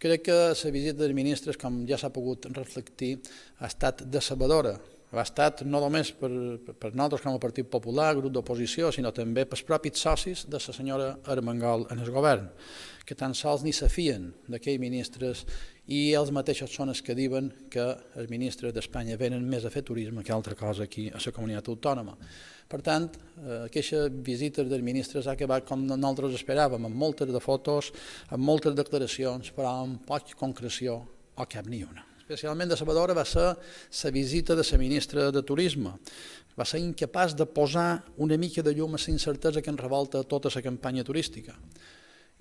Crec que la visita dels ministres, com ja s'ha pogut reflectir, ha estat decebedora. Ha estat no només per nosaltres com a Partit Popular, grup d'oposició, sinó també pels propis socis de la senyora Armengol en el govern, que tan sols ni se fien d'aquells ministres i ells mateixos són els que diuen que els ministres d'Espanya venen més a fer turisme que altra cosa aquí a la comunitat autònoma. Per tant, aquesta visita dels ministres ha acabat com nosaltres esperàvem, amb moltes de fotos, amb moltes declaracions, però amb poca concreció o cap ni una. Especialment decebedora va ser la visita de la ministra de Turisme. Va ser incapaç de posar una mica de llum a la incertesa que ens revolta tota la campanya turística.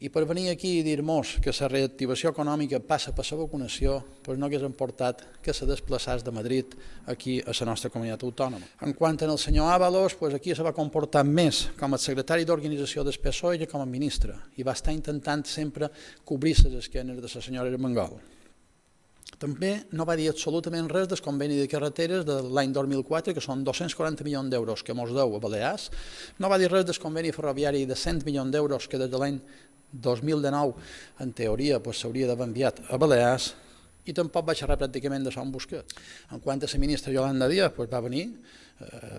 I per venir aquí i dir-nos que la reactivació econòmica passa per la vacunació, doncs no hagués importat que se desplaçés de Madrid aquí a la nostra comunitat autònoma. En quant al senyor Ábalos, doncs aquí se va comportar més com a secretari d'organització del PSOE que com a ministre, i va estar intentant sempre cobrir les esquenes de la senyora Armengol. També no va dir absolutament res del conveni de carreteres de l'any 2004, que són 240 milions d'euros que ens deu a Balears. No va dir res del conveni ferroviari de 100 milions d'euros que des de l'any 2019, en teoria, s'hauria d'haver enviat a Balears, i tampoc va xerrar pràcticament de Sant Busquet. En quant a la ministra Yolanda Díaz, va venir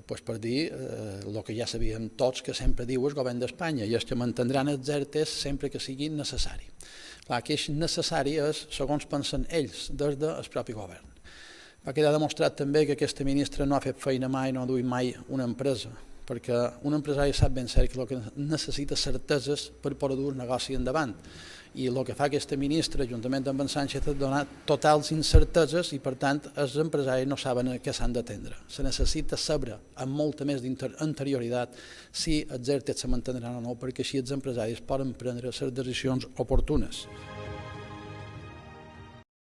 per dir el que ja sabíem tots que sempre diu el govern d'Espanya, i és que mantindran els ERTE sempre que sigui necessari. Clar, que és necessari és, segons pensen ells, des del propi govern. Va quedar demostrat també que aquesta ministra no ha fet feina mai, no ha duit mai una empresa, perquè un empresari sap ben cert que el que necessita certeses per poder dur el negoci endavant. I el que fa aquesta ministra, juntament amb en Sánchez, és donar totals incerteses i, per tant, els empresaris no saben a què s'han d'atendre. Se necessita saber amb molta més anterioritat si els ERTE se mantindran o no, perquè així els empresaris poden prendre les decisions oportunes.